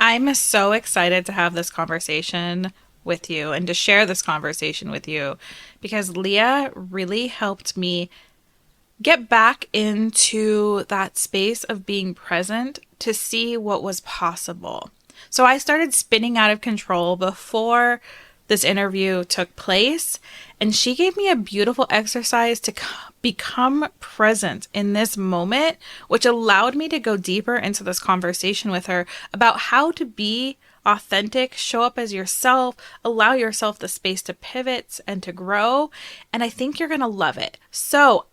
I'm so excited to have this conversation with you and to share this conversation with you because Leah really helped me get back into that space of being present to see what was possible. So I started spinning out of control before this interview took place, and she gave me a beautiful exercise to become present in this moment, which allowed me to go deeper into this conversation with her about how to be authentic, show up as yourself, allow yourself the space to pivot and to grow. And I think you're going to love it. So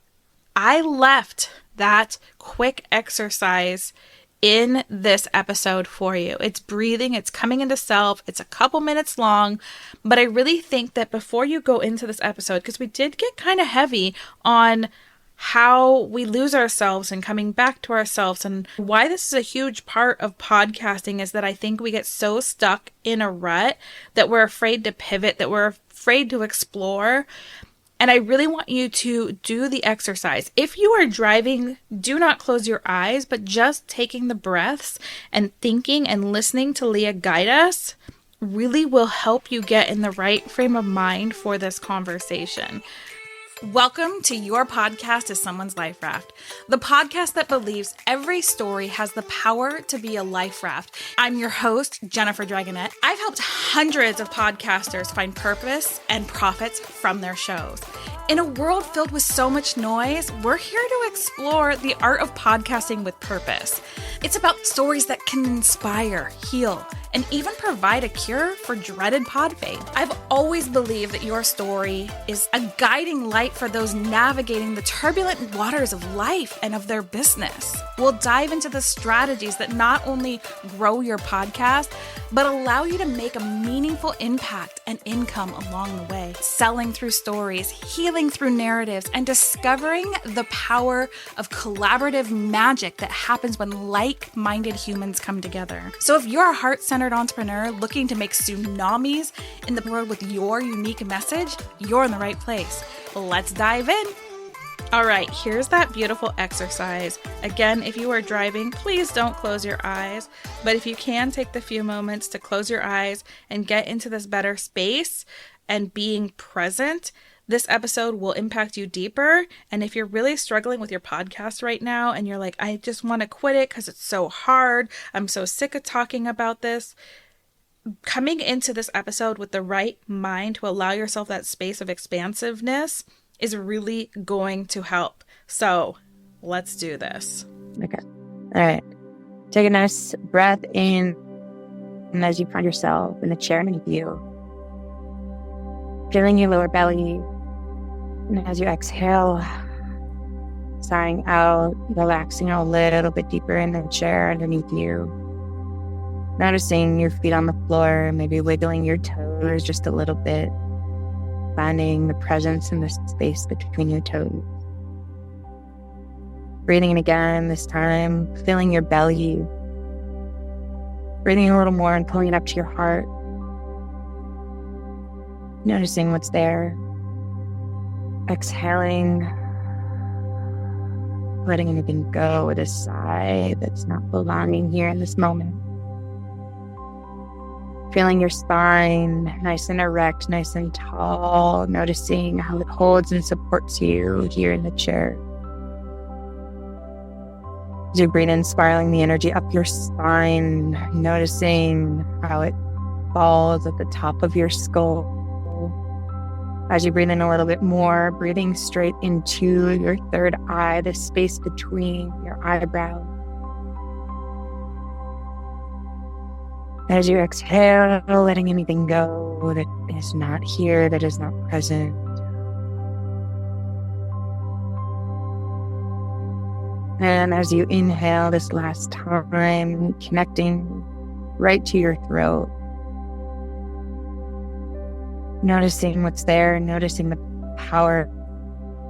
I left that quick exercise in this episode for you. It's breathing, it's coming into self, it's a couple minutes long, but I really think that before you go into this episode, because we did get kind of heavy on how we lose ourselves and coming back to ourselves, and why this is a huge part of podcasting is that I think we get so stuck in a rut that we're afraid to pivot, that we're afraid to explore. And I really want you to do the exercise. If you are driving, do not close your eyes, but just taking the breaths and thinking and listening to Leah guide us really will help you get in the right frame of mind for this conversation. Welcome to Your Podcast is Someone's Life Raft, the podcast that believes every story has the power to be a life raft. I'm your host, Jennifer Dragonette. I've helped hundreds of podcasters find purpose and profits from their shows. In a world filled with so much noise, we're here to explore the art of podcasting with purpose. It's about stories that can inspire, heal, and even provide a cure for dreaded pod fade. I've always believed that your story is a guiding light for those navigating the turbulent waters of life and of their business. We'll dive into the strategies that not only grow your podcast, but allow you to make a meaningful impact and income along the way. Selling through stories, healing through narratives, and discovering the power of collaborative magic that happens when like-minded humans come together. So if you're a heart-centered entrepreneur looking to make tsunamis in the world with your unique message, you're in the right place. Let's dive in. All right, here's that beautiful exercise. Again, if you are driving, please don't close your eyes. But if you can take the few moments to close your eyes and get into this better space and being present, this episode will impact you deeper. And if you're really struggling with your podcast right now and you're like, I just want to quit it because it's so hard, I'm so sick of talking about this, coming into this episode with the right mind to allow yourself that space of expansiveness is really going to help. So let's do this. Okay. All right. Take a nice breath in, and as you find yourself in the chair in front of you, feeling your lower belly, and as you exhale, sighing out, relaxing a little bit deeper in the chair underneath you, noticing your feet on the floor, maybe wiggling your toes just a little bit, finding the presence and the space between your toes. Breathing in again, this time filling your belly, breathing a little more and pulling it up to your heart, noticing what's there, exhaling, letting anything go with a sigh that's not belonging here in this moment. Feeling your spine nice and erect, nice and tall, noticing how it holds and supports you here in the chair. As you breathe in, spiraling the energy up your spine, noticing how it falls at the top of your skull. As you breathe in a little bit more, breathing straight into your third eye, the space between your eyebrows. As you exhale, letting anything go that is not here, that is not present. And as you inhale this last time, connecting right to your throat, noticing what's there, noticing the power,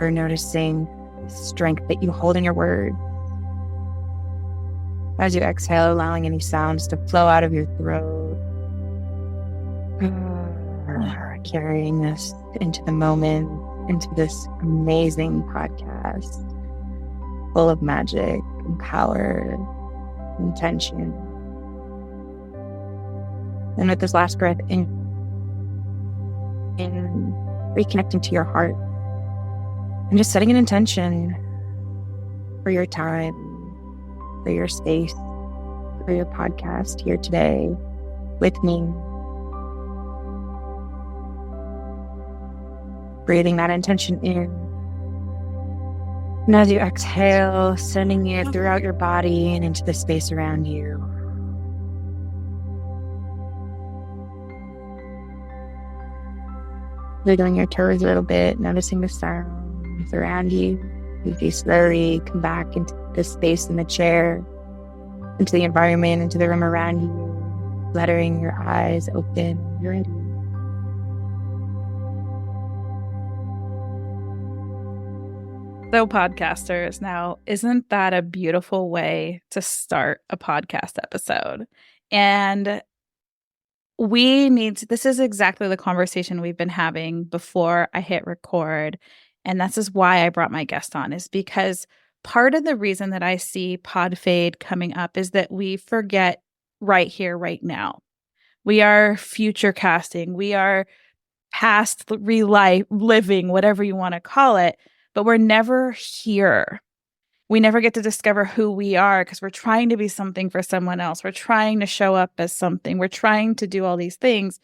or noticing the strength that you hold in your words. As you exhale, allowing any sounds to flow out of your throat, carrying this into the moment, into this amazing podcast, full of magic and power, intention. And with this last breath in reconnecting to your heart and just setting an intention for your time, for your space, for your podcast here today with me. Breathing that intention in. And as you exhale, sending it throughout your body and into the space around you. Wiggling your toes a little bit, noticing the sounds around you. You slowly come back into the space in the chair, into the environment, into the room around you, fluttering your eyes open. You're ready. So, podcasters, now, isn't that a beautiful way to start a podcast episode? And this is exactly the conversation we've been having before I hit record. And this is why I brought my guest on, is because part of the reason that I see pod fade coming up is that we forget right here, right now. We are future casting. We are past reliving, whatever you want to call it, but we're never here. We never get to discover who we are because we're trying to be something for someone else. We're trying to show up as something. We're trying to do all these things.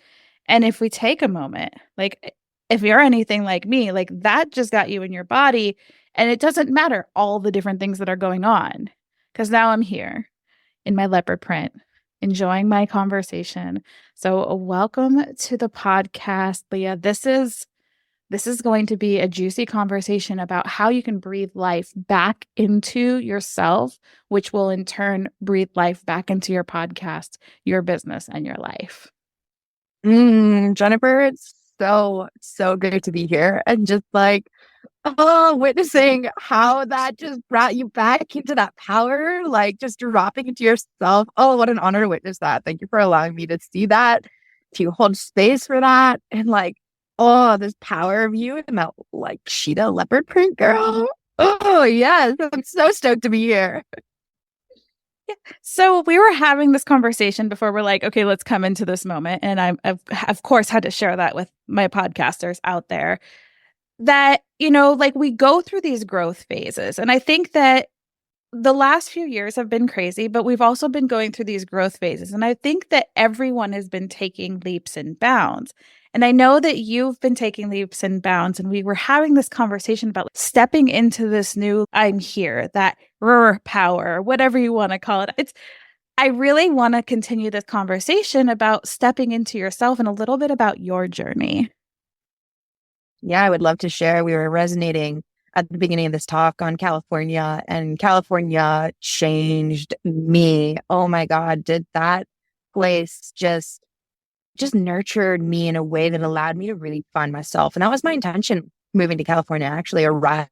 And if we take a moment, like if you're anything like me, like that just got you in your body. And it doesn't matter all the different things that are going on because now I'm here in my leopard print, enjoying my conversation. So welcome to the podcast, Leah. This is going to be a juicy conversation about how you can breathe life back into yourself, which will in turn breathe life back into your podcast, your business, and your life. Jennifer, it's so good to be here. And just like, witnessing how that just brought you back into that power, like just dropping into yourself. Oh, what an honor to witness that. Thank you for allowing me to see that, to hold space for that. And like, oh, this power of you and that like cheetah leopard print girl. Oh, yes. I'm so stoked to be here. Yeah. So we were having this conversation before we're like, okay, let's come into this moment. And I've of course had to share that with my podcasters out there that, like we go through these growth phases. And I think that the last few years have been crazy, but we've also been going through these growth phases. And I think that everyone has been taking leaps and bounds. And I know that you've been taking leaps and bounds. And we were having this conversation about stepping into this new I'm here, that power, whatever you want to call it. I really want to continue this conversation about stepping into yourself and a little bit about your journey. Yeah, I would love to share. We were resonating at the beginning of this talk on California, and California changed me. Oh my God, did that place just nurtured me in a way that allowed me to really find myself. And that was my intention moving to California. I actually arrived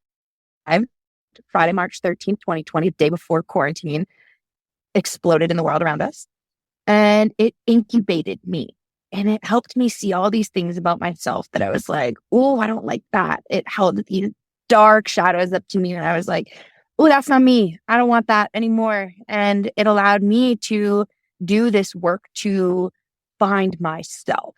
Friday, March 13th, 2020, the day before quarantine exploded in the world around us. And it incubated me. And it helped me see all these things about myself that I was like, oh, I don't like that. It held these dark shadows up to me. And I was like, oh, that's not me. I don't want that anymore. And it allowed me to do this work to find myself.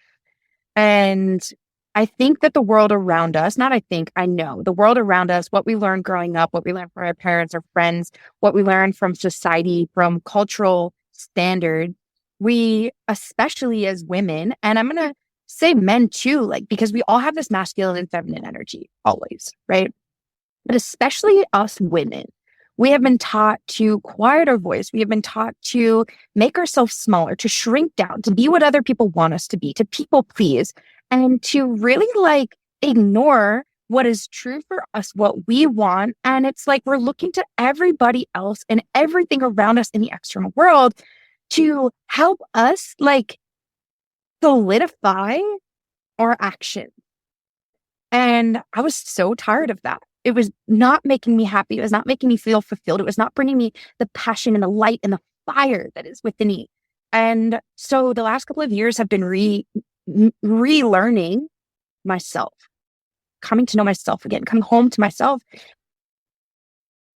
And I think that the world around us, not I think, I know the world around us, what we learned growing up, what we learned from our parents or friends, what we learned from society, from cultural standards, we, especially as women, and I'm going to say men too, like, because we all have this masculine and feminine energy always, right? But especially us women, we have been taught to quiet our voice. We have been taught to make ourselves smaller, to shrink down, to be what other people want us to be, to people please, and to really like ignore what is true for us, what we want. And it's like we're looking to everybody else and everything around us in the external world to help us like solidify our action. And I was so tired of that. It was not making me happy. It was not making me feel fulfilled. It was not bringing me the passion and the light and the fire that is within me. And so the last couple of years have been relearning myself, coming to know myself again, coming home to myself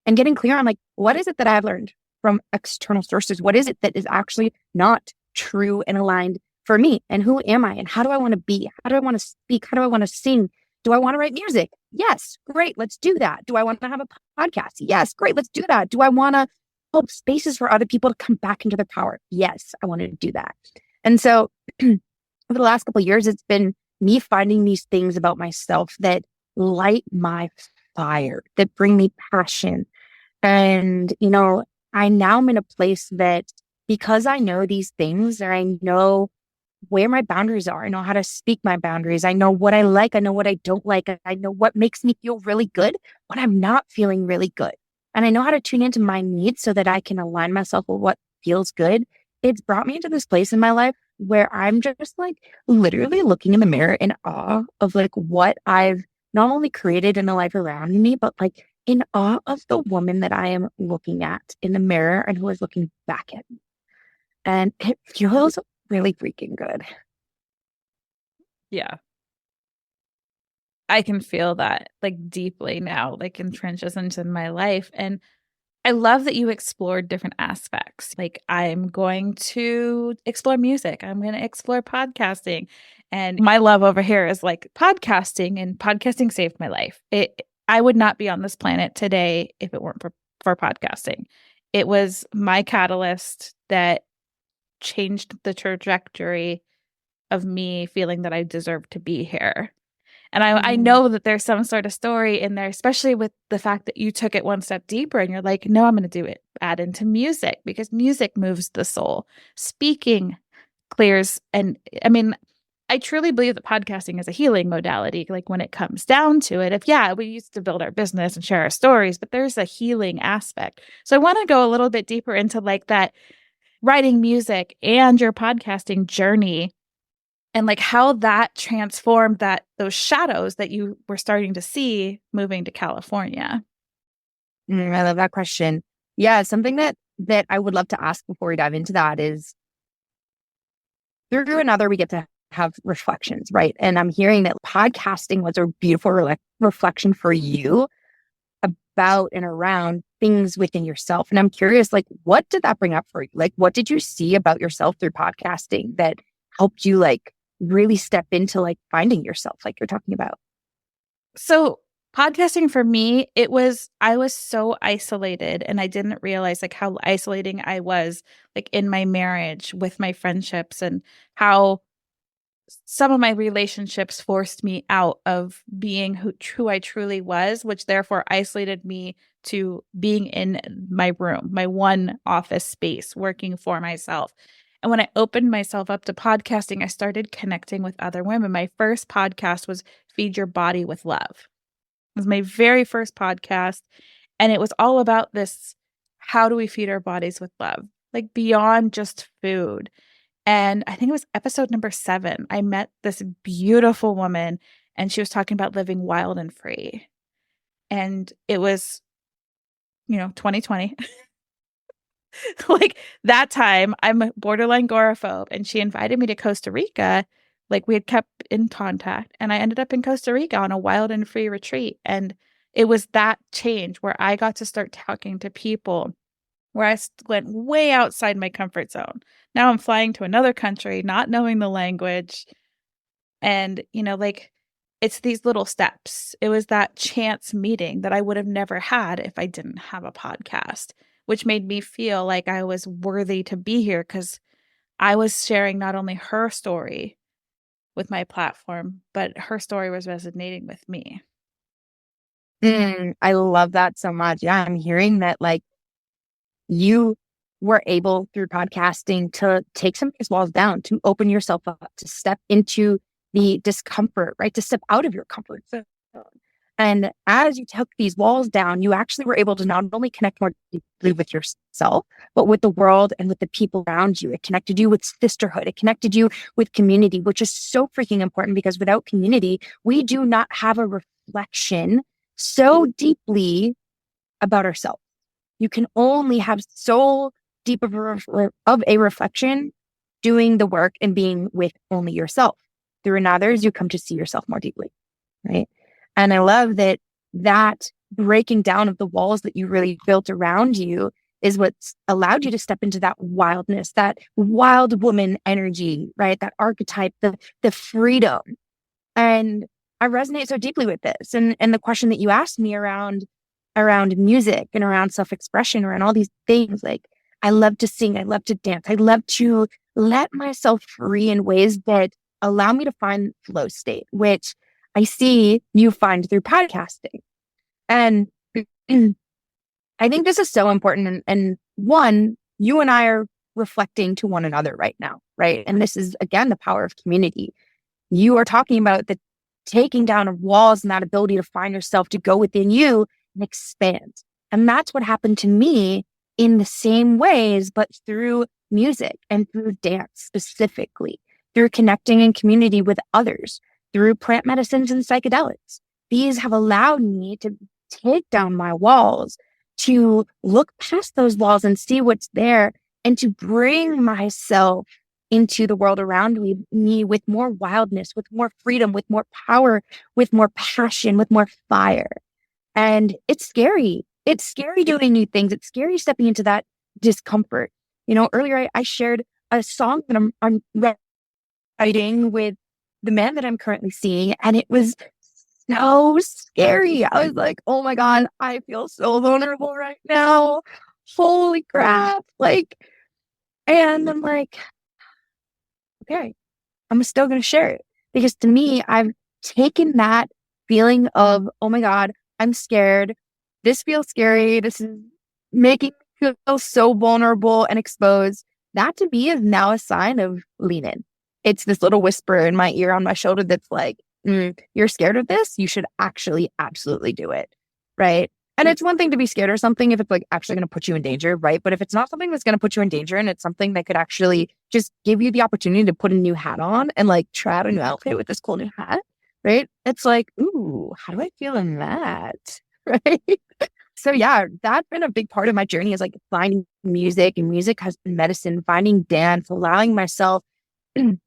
and getting clear on like, what is it that I've learned from external sources? What is it that is actually not true and aligned for me and who am I and how do I want to be? How do I want to speak? How do I want to sing? Do I want to write music? Yes, great, let's do that. Do I want to have a podcast? Yes, great, let's do that. Do I want to hold spaces for other people to come back into their power? Yes, I wanted to do that. And so over the last couple of years, it's been me finding these things about myself that light my fire, that bring me passion. And, I now am in a place that because I know these things, or I know where my boundaries are, I know how to speak my boundaries. I know what I like. I know what I don't like. I know what makes me feel really good when I'm not feeling really good. And I know how to tune into my needs so that I can align myself with what feels good. It's brought me into this place in my life where I'm just like literally looking in the mirror in awe of like what I've not only created in the life around me, but like in awe of the woman that I am looking at in the mirror and who is looking back at me. And it feels really freaking good. Yeah. I can feel that like deeply now, like in transitions in my life. And I love that you explored different aspects. Like, I'm going to explore music, I'm going to explore podcasting. And my love over here is like podcasting, and podcasting saved my life. I would not be on this planet today if it weren't for podcasting. It was my catalyst that changed the trajectory of me feeling that I deserve to be here. And I Mm. know that there's some sort of story in there, especially with the fact that you took it one step deeper and you're like, no, I'm going to do it. Add into music because music moves the soul. Speaking clears. And I mean, I truly believe that podcasting is a healing modality. Like when it comes down to it, if yeah, we used to build our business and share our stories, but there's a healing aspect. So I want to go a little bit deeper into like that writing music and your podcasting journey and like how that transformed those shadows that you were starting to see moving to California. I love that question. Yeah, something that I would love to ask before we dive into that is through another, we get to have reflections, right? And I'm hearing that podcasting was a beautiful reflection for you about and around things within yourself. And I'm curious, like, what did that bring up for you? Like, what did you see about yourself through podcasting that helped you like really step into like finding yourself, like you're talking about? So podcasting for me, I was so isolated and I didn't realize like how isolating I was like in my marriage with my friendships and how some of my relationships forced me out of being who I truly was, which therefore isolated me to being in my room, my one office space, working for myself. And when I opened myself up to podcasting, I started connecting with other women. My first podcast was Feed Your Body with Love. It was my very first podcast. And it was all about this, how do we feed our bodies with love? Like beyond just food. And I think it was episode number 7. I met this beautiful woman and she was talking about living wild and free. And it was, 2020. Like that time, I'm a borderline agoraphobe and she invited me to Costa Rica. Like we had kept in contact and I ended up in Costa Rica on a wild and free retreat. And it was that change where I got to start talking to people where I went way outside my comfort zone. Now I'm flying to another country, not knowing the language. And, like it's these little steps. It was that chance meeting that I would have never had if I didn't have a podcast, which made me feel like I was worthy to be here because I was sharing not only her story with my platform, but her story was resonating with me. I love that so much. Yeah, I'm hearing that like you were able through podcasting to take some of these walls down, to open yourself up, to step into the discomfort, right? To step out of your comfort zone. And as you took these walls down, you actually were able to not only connect more deeply with yourself, but with the world and with the people around you. It connected you with sisterhood. It connected you with community, which is so freaking important because without community, we do not have a reflection so deeply about ourselves. You can only have so deep of a reflection doing the work and being with only yourself. Through others, you come to see yourself more deeply, right? And I love that breaking down of the walls that you really built around you is what's allowed you to step into that wildness, that wild woman energy, right? That archetype, the freedom. And I resonate so deeply with this. And the question that you asked me around music and around self-expression, around all these things, like I love to sing, I love to dance, I love to let myself free in ways that allow me to find flow state, which I see you find through podcasting. And I think this is so important. And one, you and I are reflecting to one another right now, right? And this is, again, the power of community. You are talking about the taking down of walls and that ability to find yourself, to go within you and expand. And that's what happened to me in the same ways, but through music and through dance specifically, through connecting in community with others, through plant medicines and psychedelics. These have allowed me to take down my walls, to look past those walls and see what's there, and to bring myself into the world around me with more wildness, with more freedom, with more power, with more passion, with more fire. And it's scary. It's scary doing new things. It's scary stepping into that discomfort. You know, earlier I shared a song that I'm writing with the man that I'm currently seeing, and it was so scary. I was like, oh my God, I feel so vulnerable right now. Holy crap. Like, and I'm like, okay, I'm still going to share it because to me, I've taken that feeling of, oh my God, I'm scared. This feels scary. This is making me feel so vulnerable and exposed. That to me is now a sign of lean in. It's this little whisper in my ear on my shoulder that's like, you're scared of this. You should actually absolutely do it. Right. And it's one thing to be scared of something if it's like actually going to put you in danger, right? But if it's not something that's going to put you in danger and it's something that could actually just give you the opportunity to put a new hat on and like try out a new outfit with this cool new hat, right? It's like, ooh, how do I feel in that? Right. So yeah, that's been a big part of my journey is like finding music, and music has been medicine, finding dance, allowing myself to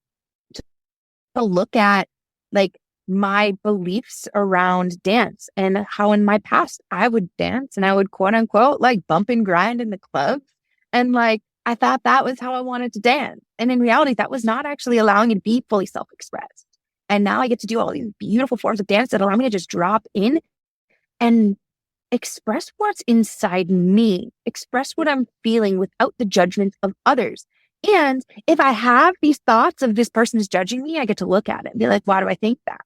look at like my beliefs around dance and how in my past I would dance and I would quote unquote like bump and grind in the club. And like, I thought that was how I wanted to dance. And in reality, that was not actually allowing me to be fully self-expressed. And now I get to do all these beautiful forms of dance that allow me to just drop in and express what's inside me, express what I'm feeling without the judgment of others. And if I have these thoughts of this person is judging me, I get to look at it and be like, why do I think that?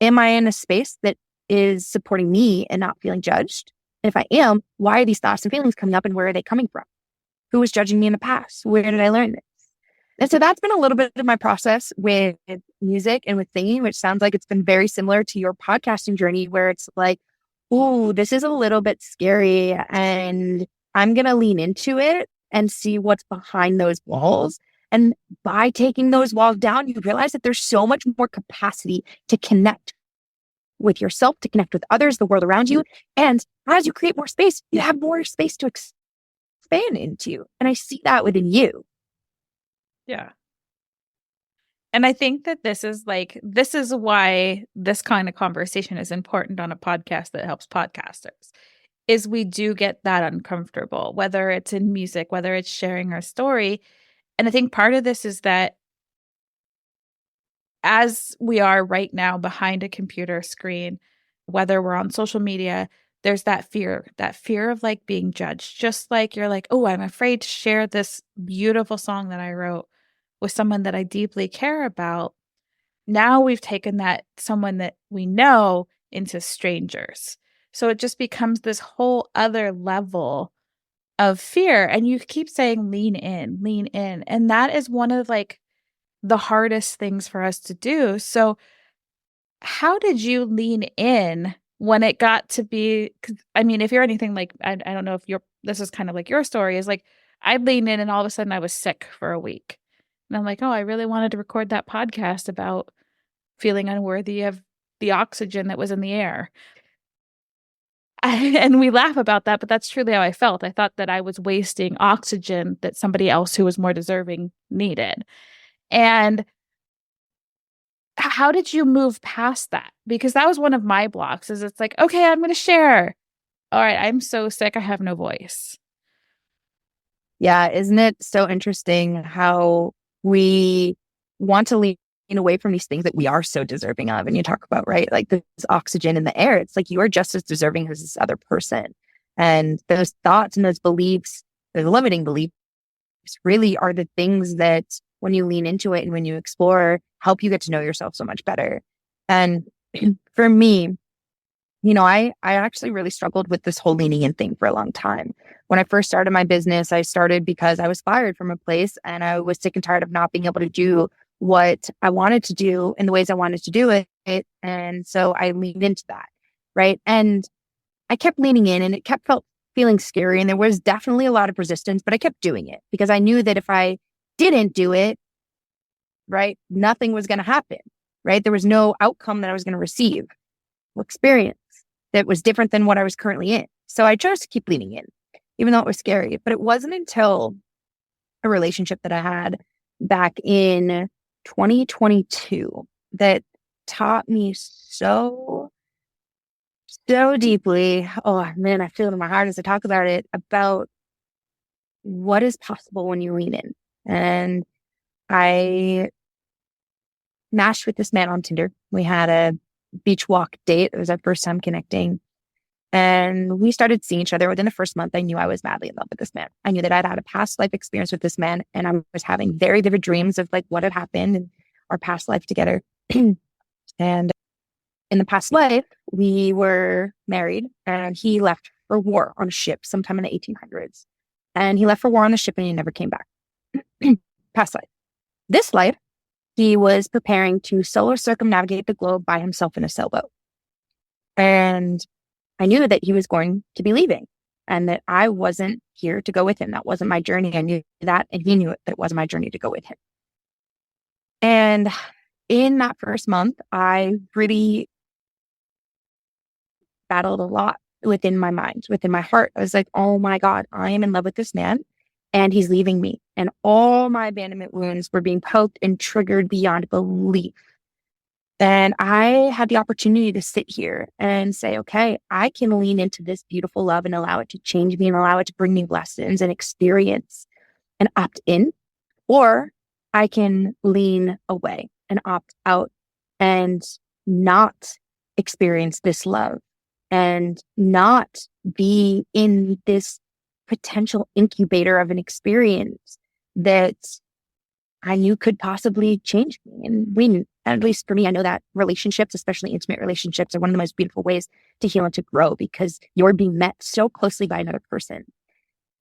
Am I in a space that is supporting me and not feeling judged? And if I am, why are these thoughts and feelings coming up and where are they coming from? Who was judging me in the past? Where did I learn this? And so that's been a little bit of my process with music and with singing, which sounds like it's been very similar to your podcasting journey, where it's like, oh, this is a little bit scary and I'm going to lean into it and see what's behind those walls. And by taking those walls down, you realize that there's so much more capacity to connect with yourself, to connect with others, the world around you. And as you create more space, you have more space to expand into. And I see that within you. Yeah. And I think that this is why this kind of conversation is important on a podcast that helps podcasters, is we do get that uncomfortable, whether it's in music, whether it's sharing our story. And I think part of this is that as we are right now behind a computer screen, whether we're on social media, there's that fear of like being judged. Just like you're like, oh, I'm afraid to share this beautiful song that I wrote with someone that I deeply care about. Now we've taken that someone that we know into strangers. So it just becomes this whole other level of fear. And you keep saying lean in, lean in. And that is one of like the hardest things for us to do. So how did you lean in when it got to be, 'cause, I mean, if you're anything like, I don't know if this is kind of like your story is like, I leaned in and all of a sudden I was sick for a week. And I'm like, oh, I really wanted to record that podcast about feeling unworthy of the oxygen that was in the air. And we laugh about that, but that's truly how I felt. I thought that I was wasting oxygen that somebody else who was more deserving needed. And how did you move past that? Because that was one of my blocks is it's like, okay, I'm going to share. All right, I'm so sick. I have no voice. Yeah, isn't it so interesting how we want to lean away from these things that we are so deserving of? And you talk about, right, like this oxygen in the air. It's like you are just as deserving as this other person. And those thoughts and those beliefs, those limiting beliefs, really are the things that when you lean into it and when you explore, help you get to know yourself so much better. And for me, I actually really struggled with this whole leaning in thing for a long time. When I first started my business, I started because I was fired from a place and I was sick and tired of not being able to do what I wanted to do in the ways I wanted to do it. And so I leaned into that. Right. And I kept leaning in and it kept felt feeling scary. And there was definitely a lot of resistance, but I kept doing it because I knew that if I didn't do it, right, nothing was going to happen. Right. There was no outcome that I was going to receive or experience that was different than what I was currently in. So I chose to keep leaning in, even though it was scary. But it wasn't until a relationship that I had back in 2022 that taught me so deeply. Oh man, I feel it in my heart as I talk about it, about what is possible when you lean in. And I matched with this man on Tinder. We had a beach walk date. It was our first time connecting. And we started seeing each other. Within the first month, I knew I was madly in love with this man. I knew that I'd had a past life experience with this man, and I was having very vivid dreams of like what had happened in our past life together. And in the past life, we were married, and he left for war on a ship sometime in the 1800s. And he left for war on the ship, and he never came back. Past life. This life, he was preparing to solar circumnavigate the globe by himself in a sailboat. And I knew that he was going to be leaving and that I wasn't here to go with him. That wasn't my journey. I knew that, and he knew it, that it wasn't my journey to go with him. And in that first month, I really battled a lot within my mind, within my heart. I was like, oh my God, I am in love with this man and he's leaving me. And all my abandonment wounds were being poked and triggered beyond belief. And I had the opportunity to sit here and say, okay, I can lean into this beautiful love and allow it to change me and allow it to bring me lessons and experience and opt in, or I can lean away and opt out and not experience this love and not be in this potential incubator of an experience that I knew could possibly change me. And at least for me, I know that relationships, especially intimate relationships, are one of the most beautiful ways to heal and to grow because you're being met so closely by another person.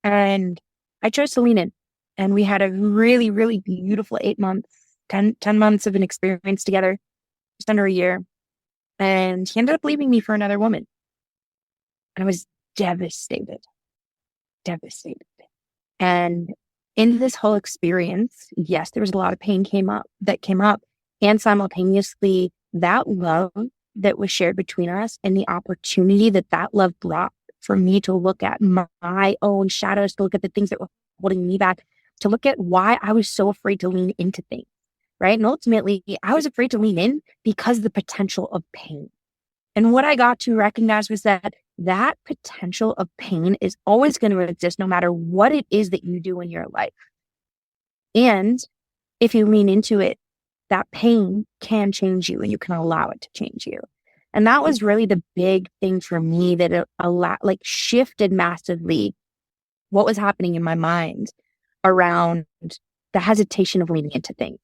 And I chose to lean in. And we had a really, really beautiful 8 months, 10 months of an experience together, just under a year. And he ended up leaving me for another woman. And I was devastated, devastated. And in this whole experience, yes, there was a lot of pain that came up. And simultaneously, that love that was shared between us and the opportunity that that love brought for me to look at my own shadows, to look at the things that were holding me back, to look at why I was so afraid to lean into things, right? And ultimately, I was afraid to lean in because of the potential of pain. And what I got to recognize was that that potential of pain is always going to exist no matter what it is that you do in your life. And if you lean into it, that pain can change you and you can allow it to change you. And that was really the big thing for me that it shifted massively what was happening in my mind around the hesitation of leaning into things.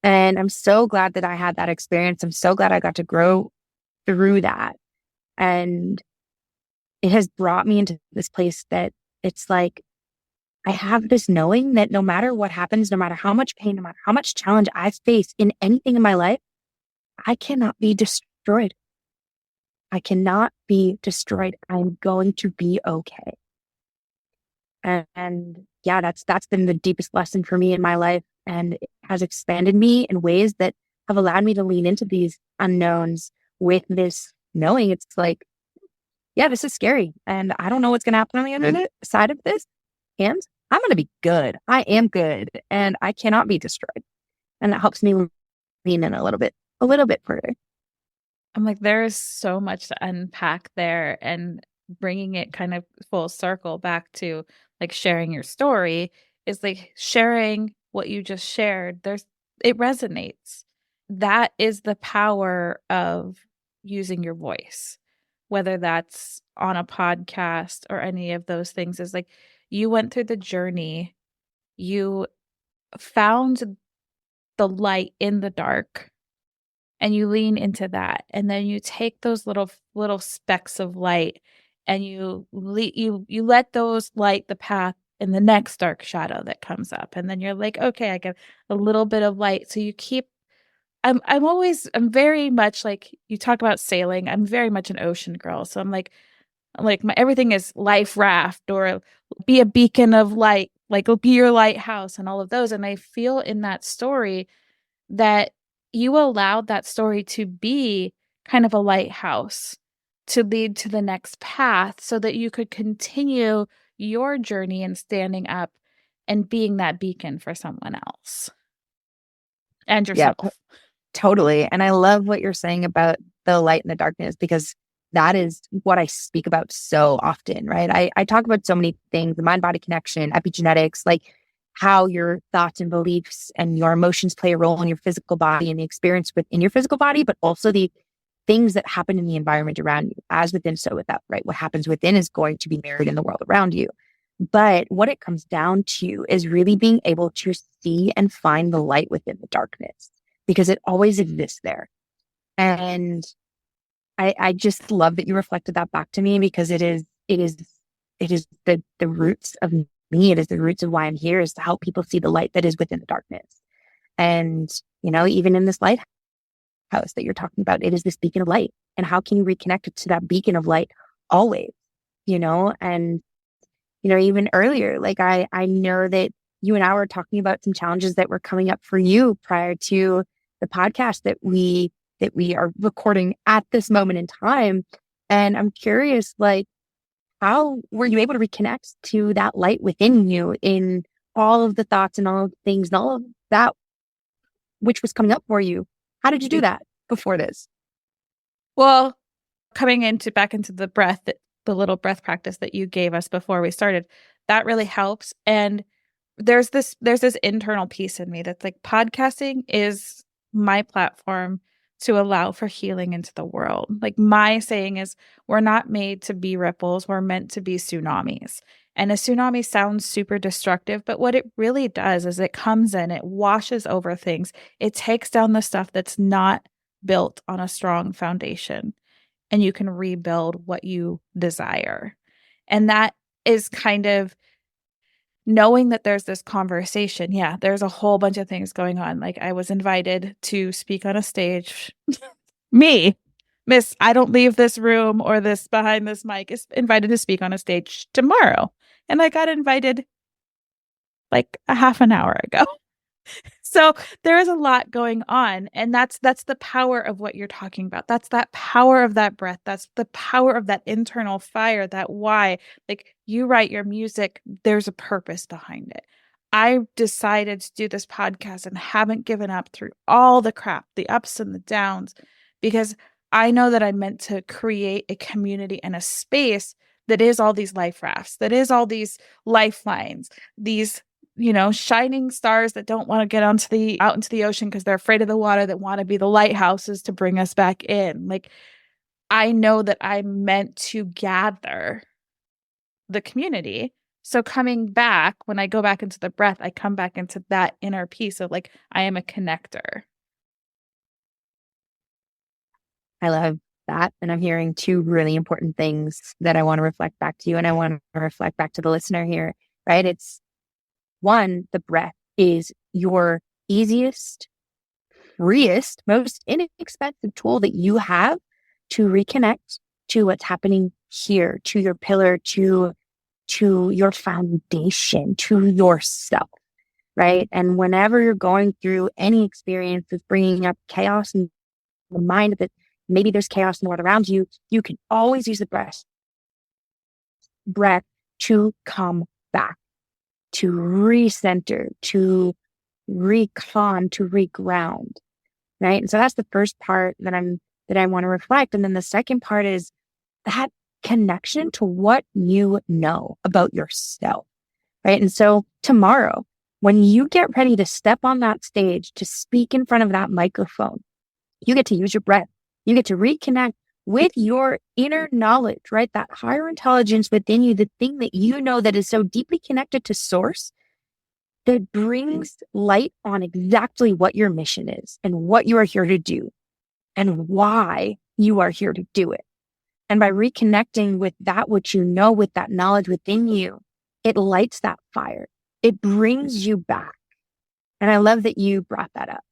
And I'm so glad that I had that experience. I'm so glad I got to grow through that. And it has brought me into this place that it's like, I have this knowing that no matter what happens, no matter how much pain, no matter how much challenge I face in anything in my life, I cannot be destroyed. I cannot be destroyed. I'm going to be okay. And yeah, that's been the deepest lesson for me in my life. And it has expanded me in ways that have allowed me to lean into these unknowns with this knowing. It's like, yeah, this is scary. And I don't know what's going to happen on the other side of this. And I'm going to be good. I am good. And I cannot be destroyed. And that helps me lean in a little bit further. I'm like, there is so much to unpack there. And bringing it kind of full circle back to like sharing your story is like sharing what you just shared. It resonates. That is the power of using your voice, whether that's on a podcast or any of those things, is like you went through the journey, you found the light in the dark, and you lean into that, and then you take those little specks of light and you let those light the path in the next dark shadow that comes up, and then you're like, okay, I get a little bit of light. So you keep I'm very much like, you talk about sailing, I'm very much an ocean girl. So I'm like my everything is life raft or be a beacon of light, like be your lighthouse and all of those. And I feel in that story that you allowed that story to be kind of a lighthouse to lead to the next path so that you could continue your journey and standing up and being that beacon for someone else and Yeah, yourself. totally. And I love what you're saying about the light and the darkness, because that is what I speak about so often, right? I talk about so many things, the mind body connection, epigenetics, like how your thoughts and beliefs and your emotions play a role in your physical body and the experience within your physical body, but also the things that happen in the environment around you, as within, so without, right? What happens within is going to be mirrored in the world around you. But what it comes down to is really being able to see and find the light within the darkness, because it always exists there. And I just love that you reflected that back to me, because it is the roots of me. It is the roots of why I'm here, is to help people see the light that is within the darkness. And, even in this lighthouse that you're talking about, it is this beacon of light. And how can you reconnect it to that beacon of light always, and, even earlier, like I know that you and I were talking about some challenges that were coming up for you prior to the podcast that we are recording at this moment in time. And I'm curious, like, how were you able to reconnect to that light within you in all of the thoughts and all of the things and all of that which was coming up for you? How did you do that before this? Well, coming into back into the breath, the little breath practice that you gave us before we started, that really helps. And there's this internal piece in me that's like, podcasting is my platform to allow for healing into the world. Like, my saying is, we're not made to be ripples, we're meant to be tsunamis. And a tsunami sounds super destructive, but what it really does is it comes in, it washes over things, it takes down the stuff that's not built on a strong foundation, and you can rebuild what you desire. And that is kind of knowing that there's this conversation. Yeah, there's a whole bunch of things going on. Like, I was invited to speak on a stage. Me, Miss, I don't leave this room or this behind this mic, is invited to speak on a stage tomorrow. And I got invited like a half an hour ago. So there is a lot going on, and that's the power of what you're talking about. That's that power of that breath. That's the power of that internal fire, that why. Like, you write your music, there's a purpose behind it. I decided to do this podcast and haven't given up through all the crap, the ups and the downs, because I know that I'm meant to create a community and a space that is all these life rafts, that is all these lifelines, these shining stars that don't want to get out into the ocean because they're afraid of the water, that want to be the lighthouses to bring us back in. Like, I know that I'm meant to gather the community. So coming back, when I go back into the breath, I come back into that inner piece of like, I am a connector. I love that. And I'm hearing two really important things that I want to reflect back to you, and I want to reflect back to the listener here, right? It's one, the breath is your easiest, freest, most inexpensive tool that you have to reconnect to what's happening here, to your pillar, to your foundation, to yourself, right? And whenever you're going through any experience that's bringing up chaos in the mind, that maybe there's chaos in the world around you, you can always use the breath to come back, to recenter, to recon, to reground, right? And so that's the first part that I want to reflect. And then the second part is that connection to what you know about yourself, right? And so tomorrow, when you get ready to step on that stage to speak in front of that microphone, you get to use your breath. You get to reconnect with your inner knowledge, right? That higher intelligence within you, the thing that you know that is so deeply connected to source that brings light on exactly what your mission is and what you are here to do and why you are here to do it. And by reconnecting with that, which you know, with that knowledge within you, it lights that fire. It brings you back. And I love that you brought that up.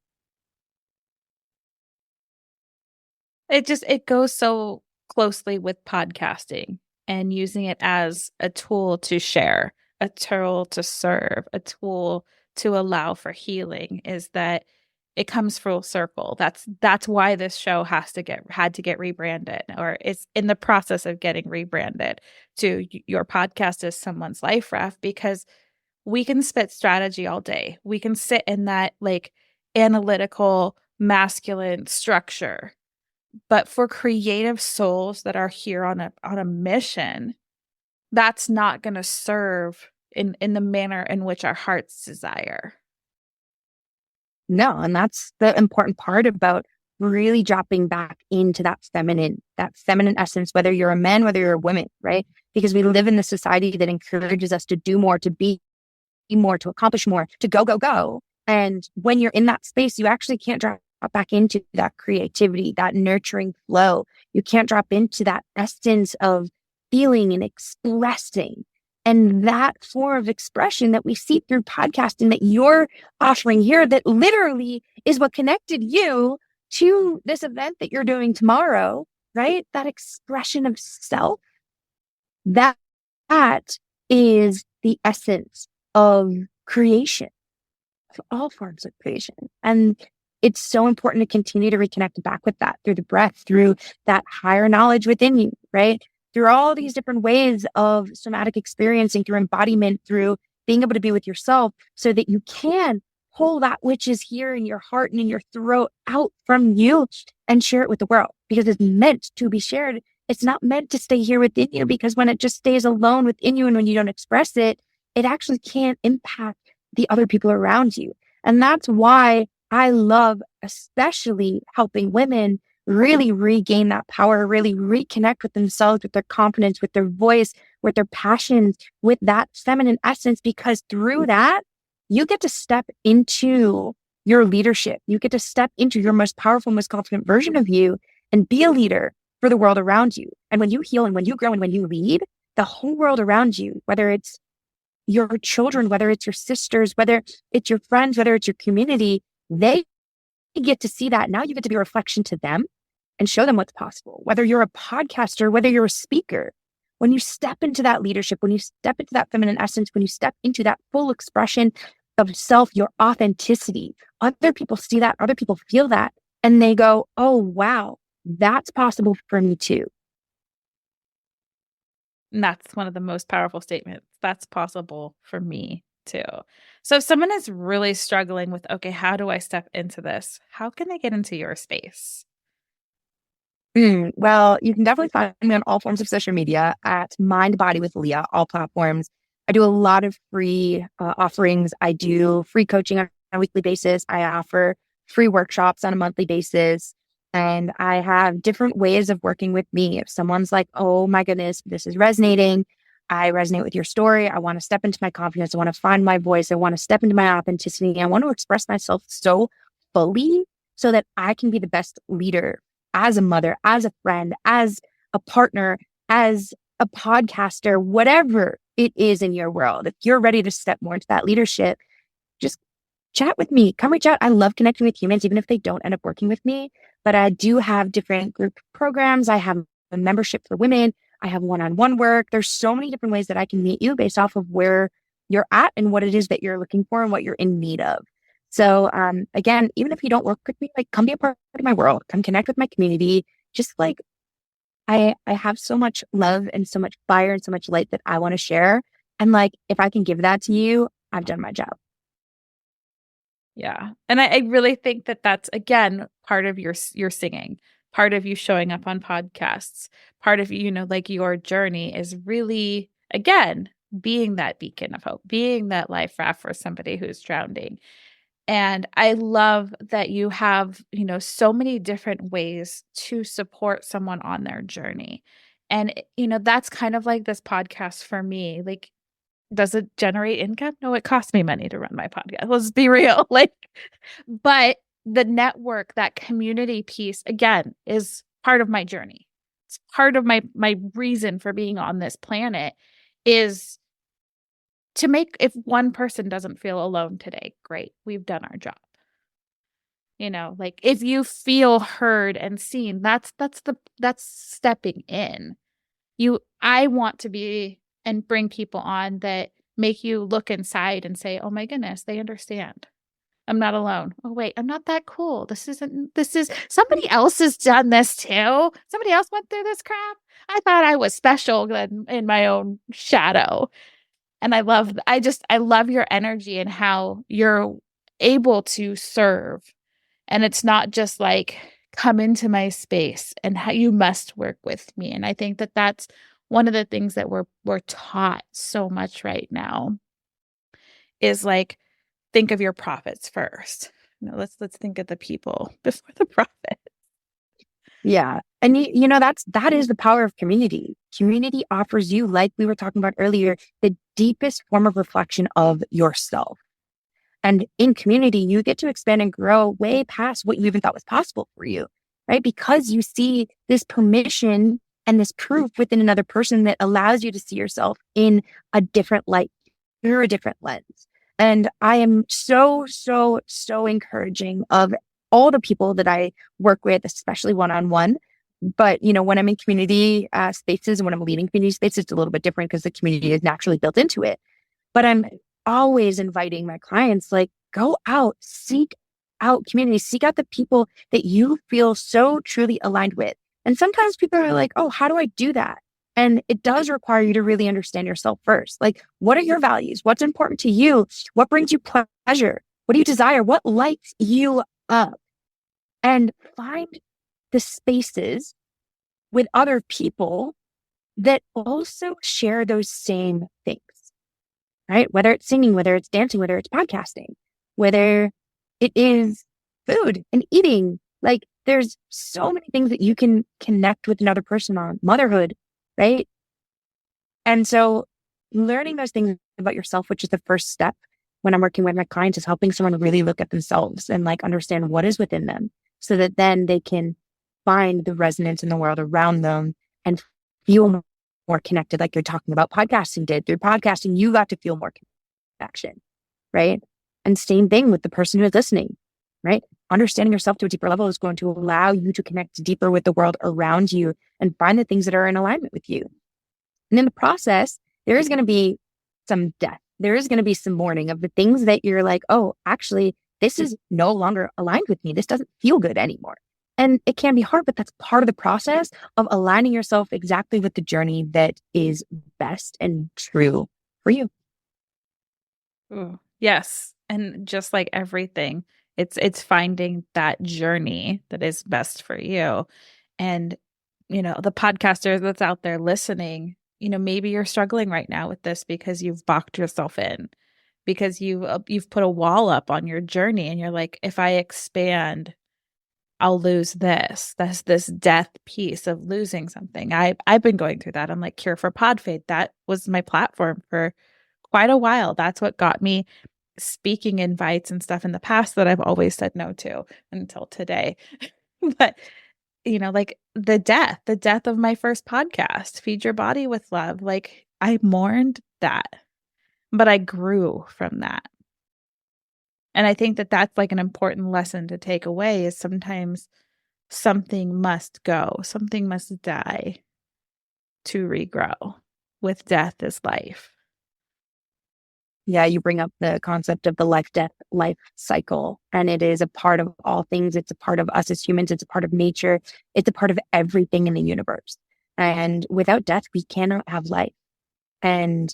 It goes so closely with podcasting and using it as a tool to share, a tool to serve, a tool to allow for healing, is that it comes full circle. That's why this show had to get rebranded, or it's in the process of getting rebranded to Your Podcast is Someone's Life Raft, because we can spit strategy all day. We can sit in that like analytical masculine structure, but for creative souls that are here on a mission, that's not going to serve in the manner in which our hearts desire. No, and that's the important part about really dropping back into that feminine essence, whether you're a man, whether you're a woman, right? Because we live in a society that encourages us to do more, to be more, to accomplish more, to go, go, go. And when you're in that space, you actually can't drop back into that creativity, that nurturing flow. You can't drop into that essence of feeling and expressing. And that form of expression that we see through podcasting that you're offering here, that literally is what connected you to this event that you're doing tomorrow, right? That expression of self, that, that is the essence of creation, of all forms of creation. And it's so important to continue to reconnect back with that through the breath, through that higher knowledge within you, right? Through all these different ways of somatic experiencing, through embodiment, through being able to be with yourself so that you can pull that which is here in your heart and in your throat out from you and share it with the world, because it's meant to be shared. It's not meant to stay here within you, because when it just stays alone within you and when you don't express it, it actually can't impact the other people around you. And that's why I love especially helping women really regain that power, really reconnect with themselves, with their confidence, with their voice, with their passions, with that feminine essence, because through that, you get to step into your leadership. You get to step into your most powerful, most confident version of you and be a leader for the world around you. And when you heal and when you grow and when you lead, the whole world around you, whether it's your children, whether it's your sisters, whether it's your friends, whether it's your community, they get to see that. Now you get to be a reflection to them and show them what's possible. Whether you're a podcaster, whether you're a speaker, when you step into that leadership, when you step into that feminine essence, when you step into that full expression of self, your authenticity, other people see that, other people feel that, and they go, oh, wow, that's possible for me too. And that's one of the most powerful statements. That's possible for me too. So if someone is really struggling with, okay, how do I step into this? How can they get into your space? Well, you can definitely find me on all forms of social media at Mind Body with Leah, all platforms. I do a lot of free offerings. I do free coaching on a weekly basis. I offer free workshops on a monthly basis. And I have different ways of working with me. If someone's like, oh my goodness, this is resonating. I resonate with your story. I want to step into my confidence. I want to find my voice. I want to step into my authenticity. I want to express myself so fully so that I can be the best leader as a mother, as a friend, as a partner, as a podcaster, whatever it is in your world. If you're ready to step more into that leadership, just chat with me. Come reach out. I love connecting with humans, even if they don't end up working with me. But I do have different group programs. I have a membership for women. I have one-on-one work. There's so many different ways that I can meet you based off of where you're at and what it is that you're looking for and what you're in need of. So again, even if you don't work with me, like come be a part of my world, come connect with my community. Just like I have so much love and so much fire and so much light that I want to share. And like, if I can give that to you, I've done my job. Yeah. And I really think that that's, again, part of your singing. part of you showing up on podcasts, part of, like your journey is really, again, being that beacon of hope, being that life raft for somebody who's drowning. And I love that you have, so many different ways to support someone on their journey. And, that's kind of like this podcast for me. Like, does it generate income? No, it costs me money to run my podcast. Let's be real. Like, but the network, that community piece, again, is part of my journey. It's part of my reason for being on this planet is to make, if one person doesn't feel alone today, great, we've done our job. Like if you feel heard and seen, that's stepping in. I want to be and bring people on that make you look inside and say, oh my goodness, they understand. I'm not alone. Oh wait, I'm not that cool. This is somebody else has done this too. Somebody else went through this crap. I thought I was special in my own shadow. And I love your energy and how you're able to serve. And it's not just like, come into my space and how you must work with me. And I think that that's one of the things that we're taught so much right now is like, think of your profits first. Let's think of the people before the profit. Yeah. And that is the power of community. Community offers you, like we were talking about earlier, the deepest form of reflection of yourself. And in community, you get to expand and grow way past what you even thought was possible for you, right? Because you see this permission and this proof within another person that allows you to see yourself in a different light, through a different lens. And I am so, so, so encouraging of all the people that I work with, especially one-on-one. But, when I'm in community spaces and when I'm leading community spaces, it's a little bit different because the community is naturally built into it. But I'm always inviting my clients, like, go out, seek out community, seek out the people that you feel so truly aligned with. And sometimes people are like, oh, how do I do that? And it does require you to really understand yourself first. Like, what are your values? What's important to you? What brings you pleasure? What do you desire? What lights you up? And find the spaces with other people that also share those same things, right? Whether it's singing, whether it's dancing, whether it's podcasting, whether it is food and eating. Like, there's so many things that you can connect with another person on. Motherhood, right? And so learning those things about yourself, which is the first step when I'm working with my clients, is helping someone really look at themselves and like understand what is within them so that then they can find the resonance in the world around them and feel more connected. Like you're talking about podcasting did. Through podcasting, you got to feel more connection, right? And same thing with the person who is listening, right? Understanding yourself to a deeper level is going to allow you to connect deeper with the world around you and find the things that are in alignment with you. And in the process, there is going to be some death. There is going to be some mourning of the things that you're like, oh, actually, this is no longer aligned with me. This doesn't feel good anymore. And it can be hard, but that's part of the process of aligning yourself exactly with the journey that is best and true for you. Ooh, yes. And just like everything, it's finding that journey that is best for you. And, the podcaster that's out there listening, maybe you're struggling right now with this because you've boxed yourself in, because you've put a wall up on your journey and you're like, if I expand, I'll lose this. That's this death piece of losing something. I've been going through that. I'm like, Cure for Podfade. That was my platform for quite a while. That's what got me speaking invites and stuff in the past that I've always said no to until today. But like the death of my first podcast, Feed Your Body with Love. Like, I mourned that, but I grew from that. And I think that that's like an important lesson to take away is sometimes something must go, something must die to regrow. With death is life. Yeah, you bring up the concept of the life-death life cycle, and it is a part of all things. It's a part of us as humans. It's a part of nature. It's a part of everything in the universe. And without death, we cannot have life. And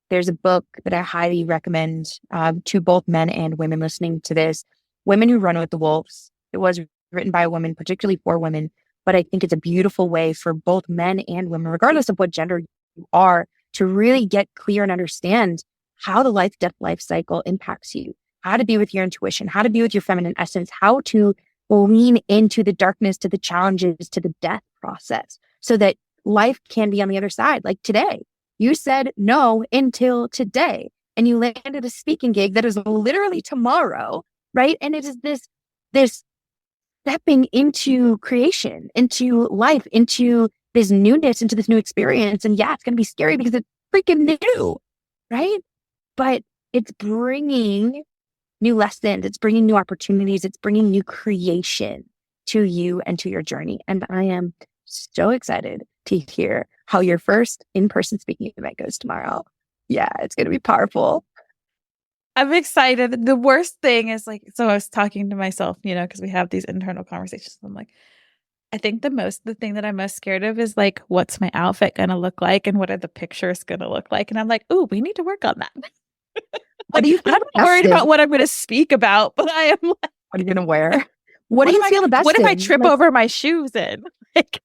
there's a book that I highly recommend to both men and women listening to this, Women Who Run with the Wolves. It was written by a woman, particularly for women, But I think it's a beautiful way for both men and women, regardless of what gender you are, to really get clear and understand how the life death life cycle impacts you, how to be with your intuition, how to be with your feminine essence, how to lean into the darkness, to the challenges, to the death process, so that life can be on the other side. Like today, you said no until today, and you landed a speaking gig that is literally tomorrow, right? And it is this stepping into creation, into life, into this newness, into this new experience. And yeah, it's going to be scary because it's freaking new, right? But it's bringing new lessons, it's bringing new opportunities, it's bringing new creation to you and to your journey. And I am so excited to hear how your first in-person speaking event goes tomorrow. Yeah, it's going to be powerful. I'm excited. The worst thing is like, so I was talking to myself, because we have these internal conversations. I'm like, I think the thing that I'm most scared of is like, what's my outfit going to look like? And what are the pictures going to look like? And I'm like, ooh, we need to work on that. What do you feel I'm not worried about what I'm going to speak about, but I am like, what are you going to wear? What do you feel the best What if I in? trip over my shoes in? Like,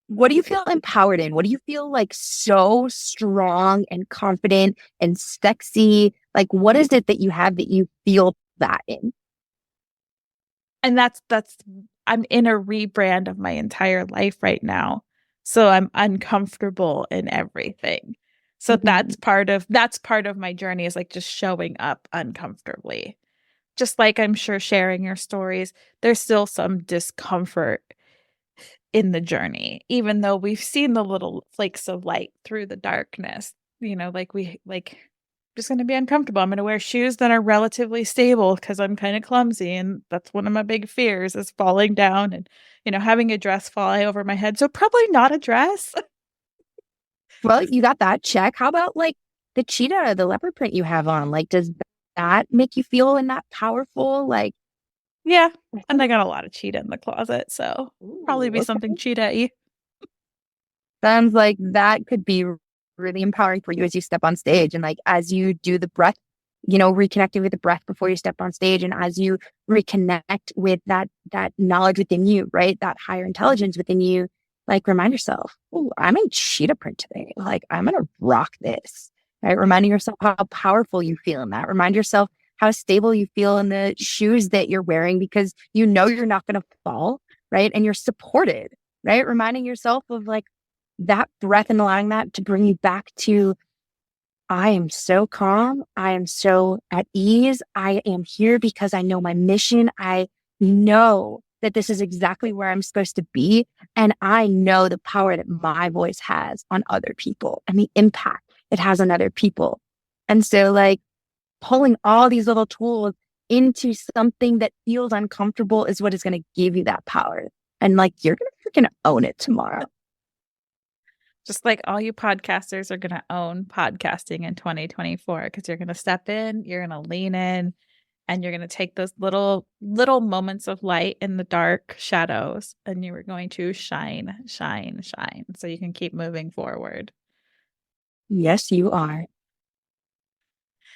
what do you feel empowered in? What do you feel like so strong and confident and sexy? Like, what is it that you have that you feel that in? And that's I'm in a rebrand of my entire life right now. So I'm uncomfortable in everything. So that's part of my journey, is like just showing up uncomfortably. Just like I'm sure sharing your stories, there's still some discomfort in the journey, even though we've seen the little flakes of light through the darkness. Just going to be uncomfortable. I'm going to wear shoes that are relatively stable because I'm kind of clumsy, and that's one of my big fears, is falling down and having a dress fly over my head. So probably not a dress. Well, you got that check. How about like the cheetah, the leopard print you have on? Like, does that make you feel in that powerful? Like, yeah, and I got a lot of cheetah in the closet, so probably be okay. something cheetah-y. Sounds like that could be really empowering for you as you step on stage, and like as you do the breath, reconnecting with the breath before you step on stage, and as you reconnect with that knowledge within you, right? That higher intelligence within you, like remind yourself, oh, I'm in cheetah print today. Like I'm gonna rock this, right? Reminding yourself how powerful you feel in that. Remind yourself how stable you feel in the shoes that you're wearing, because you're not gonna fall, right? And you're supported, right? Reminding yourself of like that breath and allowing that to bring you back to, I am so calm. I am so at ease. I am here because I know my mission. I know that this is exactly where I'm supposed to be. And I know the power that my voice has on other people and the impact it has on other people. And so like pulling all these little tools into something that feels uncomfortable is what is going to give you that power. And like, you're going to freaking own it tomorrow. Just like all you podcasters are going to own podcasting in 2024, because you're going to step in, you're going to lean in, and you're going to take those little moments of light in the dark shadows, and you are going to shine, shine, shine, so you can keep moving forward. Yes, you are.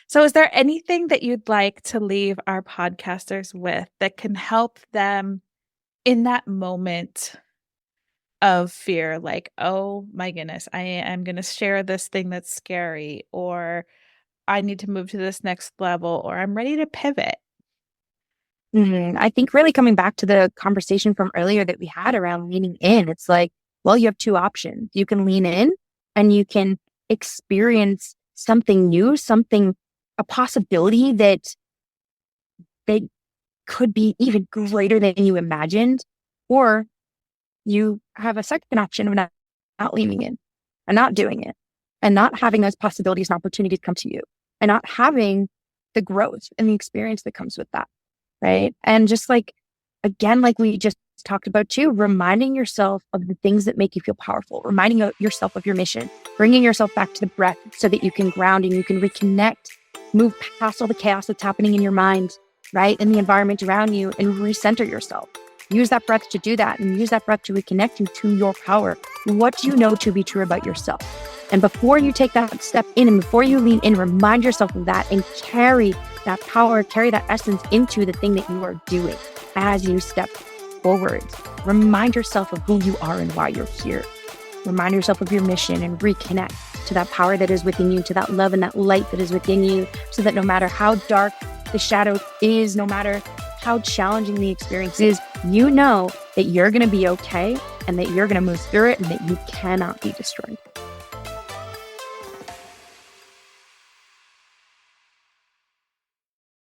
So is there anything that you'd like to leave our podcasters with that can help them in that moment of fear, like, oh my goodness, I am going to share this thing that's scary, or I need to move to this next level, or I'm ready to pivot? I think really coming back to the conversation from earlier that we had around leaning in, it's like, well, you have two options. You can lean in and you can experience something new, a possibility that could be even greater than you imagined, or you have a second option of not leaning in and not doing it, and not having those possibilities and opportunities come to you, and not having the growth and the experience that comes with that. Right. And just like, again, like we just talked about too, reminding yourself of the things that make you feel powerful, reminding yourself of your mission, bringing yourself back to the breath so that you can ground and you can reconnect, move past all the chaos that's happening in your mind, right? In the environment around you, and recenter yourself. Use that breath to do that, and use that breath to reconnect you to your power. What do you know to be true about yourself? And before you take that step in, and before you lean in, remind yourself of that and carry that power, carry that essence into the thing that you are doing as you step forward. Remind yourself of who you are and why you're here. Remind yourself of your mission and reconnect to that power that is within you, to that love and that light that is within you, so that no matter how dark the shadow is, no matter how challenging the experience is, you know that you're going to be okay and that you're going to move through it and that you cannot be destroyed.